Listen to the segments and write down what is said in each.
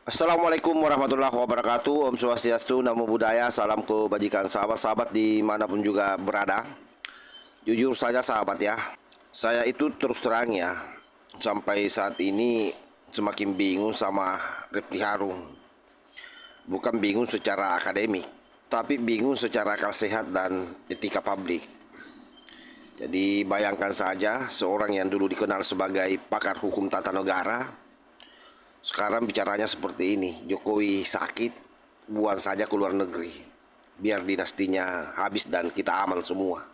Assalamualaikum warahmatullahi wabarakatuh. Om Swastiastu, Namo Buddhaya, salam kebajikan sahabat-sahabat dimanapun juga berada. Jujur saja sahabat ya, saya itu terus terang ya, sampai saat ini semakin bingung sama Refli Harun. Bukan bingung secara akademik, tapi bingung secara akal sehat dan etika publik. Jadi bayangkan saja seorang yang dulu dikenal sebagai pakar hukum tata negara, sekarang bicaranya seperti ini. Jokowi sakit, buang saja ke luar negeri, biar dinastinya habis dan kita aman semua.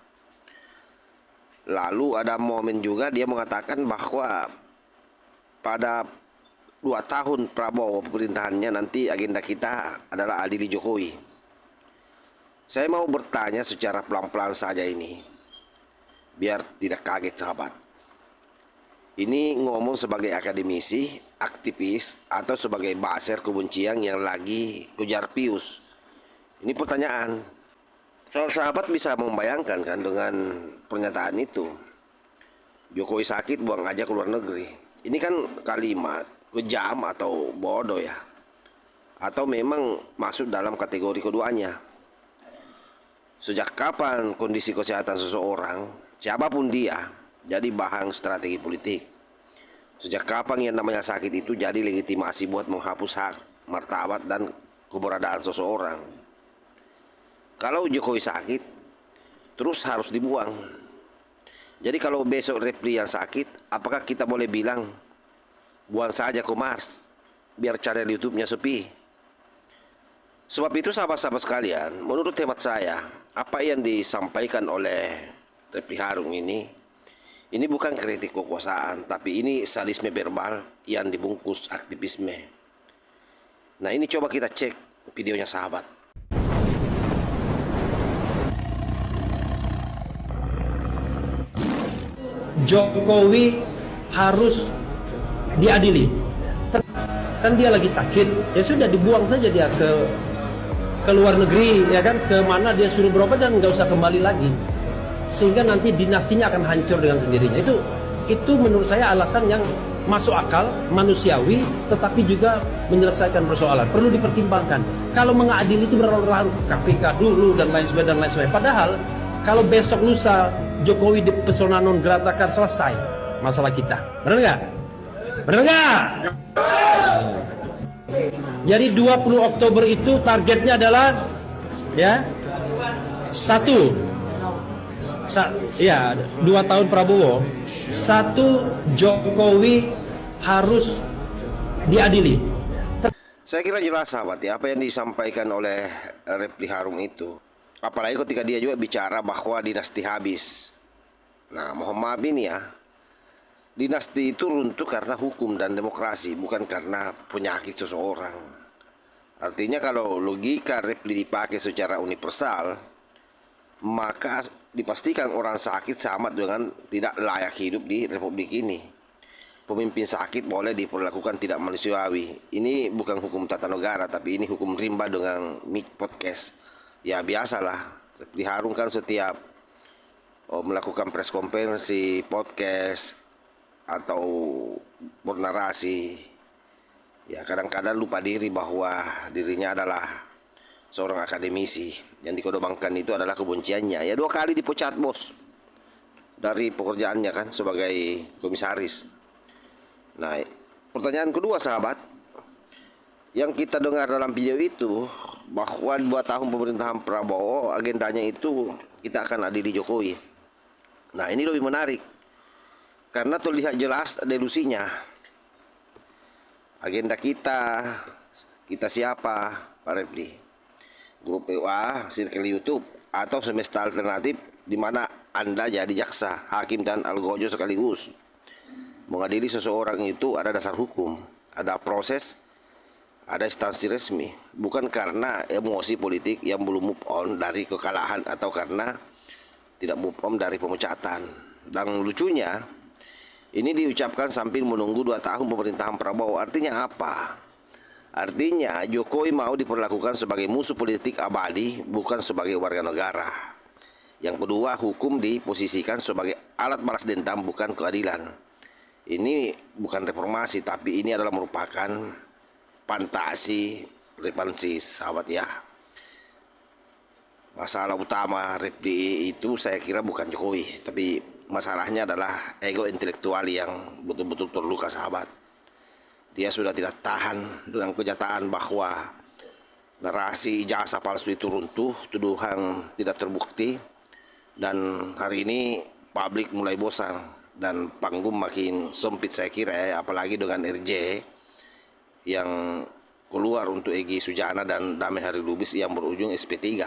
Lalu ada momen juga dia mengatakan bahwa pada 2 tahun Prabowo pemerintahannya nanti agenda kita adalah adili Jokowi. Saya mau bertanya secara pelan-pelan saja ini, biar tidak kaget sahabat. Ini ngomong sebagai akademisi, aktivis, atau sebagai baser kebencian yang lagi kejar pius. Ini pertanyaan. Sahabat bisa membayangkan kan dengan pernyataan itu. Jokowi sakit, buang aja ke luar negeri. Ini kan kalimat kejam atau bodoh ya. Atau memang masuk dalam kategori keduanya. Sejak kapan kondisi kesehatan seseorang, siapapun dia, jadi bahan strategi politik? Sejak kapan yang namanya sakit itu jadi legitimasi buat menghapus hak, martabat, dan keberadaan seseorang? Kalau Jokowi sakit, terus harus dibuang. Jadi kalau besok Refli yang sakit, apakah kita boleh bilang buang saja ke Mars, biar channel YouTube-nya sepi? Sebab itu sahabat-sahabat sekalian, menurut hemat saya, apa yang disampaikan oleh Refli Harun ini bukan kritik kekuasaan, tapi ini sadisme verbal yang dibungkus aktivisme. Nah, ini coba kita cek videonya sahabat. Jokowi harus diadili. Kan dia lagi sakit, ya sudah dibuang saja dia ke luar negeri, ya kan, ke mana dia suruh berobat dan nggak usah kembali lagi, sehingga nanti dinastinya akan hancur dengan sendirinya. Itu menurut saya alasan yang masuk akal, manusiawi, tetapi juga menyelesaikan persoalan. Perlu dipertimbangkan. Kalau mengadili itu berlarut-larut ke KPK dulu dan lain sebagainya. Padahal kalau besok lusa Jokowi di persona non grata kan selesai masalah kita. Benar nggak? Benar nggak? Jadi 20 Oktober itu targetnya adalah ya 2 tahun Prabowo, 1 Jokowi harus diadili. Saya kira jelas sahabat ya apa yang disampaikan oleh Refli Harun itu. Apalagi ketika dia juga bicara bahwa dinasti habis. Nah, mohon maaf ini ya, dinasti itu runtuh karena hukum dan demokrasi, bukan karena penyakit seseorang. Artinya kalau logika Refli dipakai secara universal, maka dipastikan orang sakit sama dengan tidak layak hidup di republik ini. Pemimpin sakit boleh diperlakukan tidak manusiawi. Ini bukan hukum tata negara, tapi ini hukum rimba dengan mic podcast. Ya biasalah, Refli Harun kan setiap melakukan press konferensi, podcast, atau bernarasi, ya kadang-kadang lupa diri bahwa dirinya adalah seorang akademisi. Yang dikodobangkan itu adalah kebenciannya. Ya 2 kali dipecat bos dari pekerjaannya kan sebagai komisaris. Nah, pertanyaan kedua sahabat, yang kita dengar dalam video itu bahwa 2 tahun pemerintahan Prabowo agendanya itu kita akan adili Jokowi. Nah, ini lebih menarik karena terlihat jelas delusinya. Agenda kita siapa Pak Refli? Grup PUA, circle YouTube, atau semesta alternatif di mana Anda jadi jaksa, hakim, dan algojo sekaligus. Mengadili seseorang itu ada dasar hukum, ada proses, ada instansi resmi, bukan karena emosi politik yang belum move on dari kekalahan atau karena tidak move on dari pemecatan. Dan lucunya, ini diucapkan sambil menunggu 2 tahun pemerintahan Prabowo. Artinya apa? Artinya Jokowi mau diperlakukan sebagai musuh politik abadi, bukan sebagai warga negara. Yang kedua, hukum diposisikan sebagai alat balas dendam, bukan keadilan. Ini bukan reformasi, tapi ini adalah merupakan fantasi, Repli sahabat ya. Masalah utama Repli itu saya kira bukan Jokowi, tapi masalahnya adalah ego intelektual yang betul-betul terluka sahabat. Dia sudah tidak tahan dengan kenyataan bahwa narasi ijazah palsu itu runtuh, tuduhan tidak terbukti, dan hari ini publik mulai bosan dan panggung makin sempit saya kira ya, apalagi dengan RJ yang keluar untuk Egy Sujana dan Damai Hari Lubis yang berujung SP3.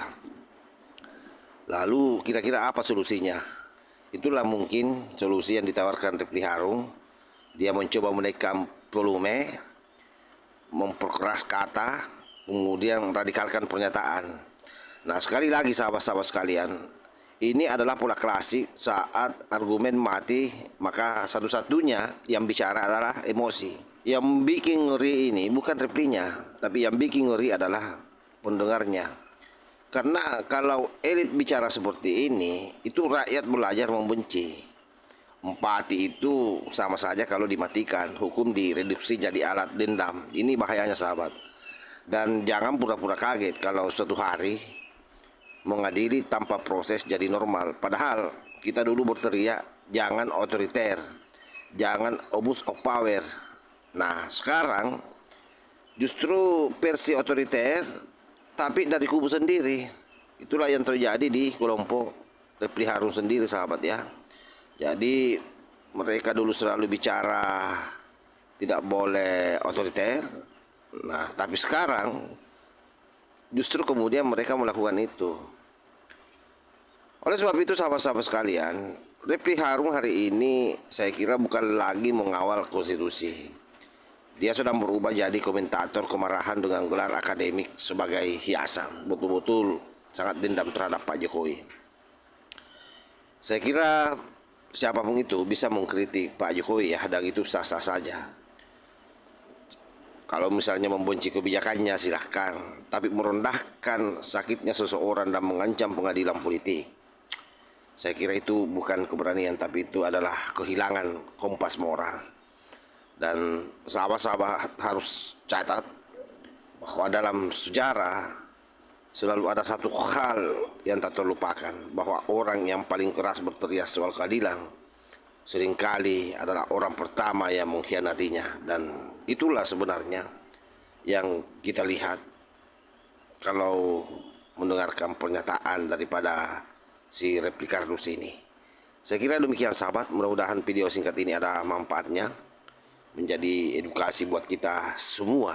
Lalu kira-kira apa solusinya? Itulah mungkin solusi yang ditawarkan Repli Harun. Dia mencoba menekan volume, memperkeras kata, kemudian radikalkan pernyataan. Nah, sekali lagi sahabat-sahabat sekalian, ini adalah pola klasik saat argumen mati, maka satu-satunya yang bicara adalah emosi. Yang bikin ngeri ini bukan Replinya, tapi yang bikin ngeri adalah pendengarnya. Karena kalau elit bicara seperti ini, itu rakyat belajar membenci. Empati itu sama saja kalau dimatikan, hukum direduksi jadi alat dendam. Ini bahayanya sahabat. Dan jangan pura-pura kaget kalau suatu hari mengadili tanpa proses jadi normal. Padahal kita dulu berteriak jangan otoriter, jangan abuse of power. Nah sekarang justru versi otoriter tapi dari kubu sendiri. Itulah yang terjadi di kelompok Repli Harun sendiri sahabat ya. Jadi mereka dulu selalu bicara tidak boleh otoriter. Nah tapi sekarang justru kemudian mereka melakukan itu. Oleh sebab itu sahabat-sahabat sekalian, Repli Harun hari ini saya kira bukan lagi mengawal konstitusi. Dia sedang berubah jadi komentator kemarahan dengan gelar akademik sebagai hiasan. Betul-betul sangat dendam terhadap Pak Jokowi. Saya kira siapapun itu bisa mengkritik Pak Jokowi ya, dan itu sah-sah saja. Kalau misalnya membenci kebijakannya silahkan, tapi merendahkan sakitnya seseorang dan mengancam pengadilan politik, saya kira itu bukan keberanian, tapi itu adalah kehilangan kompas moral. Dan sahabat-sahabat harus catat bahwa dalam sejarah selalu ada satu hal yang tak terlupakan, bahwa orang yang paling keras berteriak soal keadilan seringkali adalah orang pertama yang mengkhianatinya. Dan itulah sebenarnya yang kita lihat kalau mendengarkan pernyataan daripada si Repli Kardus ini. Saya kira demikian sahabat, mudah-mudahan video singkat ini ada manfaatnya, menjadi edukasi buat kita semua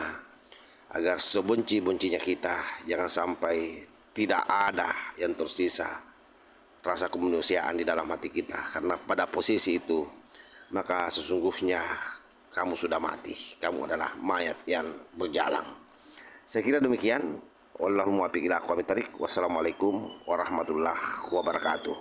agar sebenci-bencinya kita jangan sampai tidak ada yang tersisa rasa kemanusiaan di dalam hati kita. Karena pada posisi itu maka sesungguhnya kamu sudah mati, kamu adalah mayat yang berjalan. Saya kira demikian. Wallahul muwaffiq ila aqwamit thariq. Wassalamualaikum warahmatullahi wabarakatuh.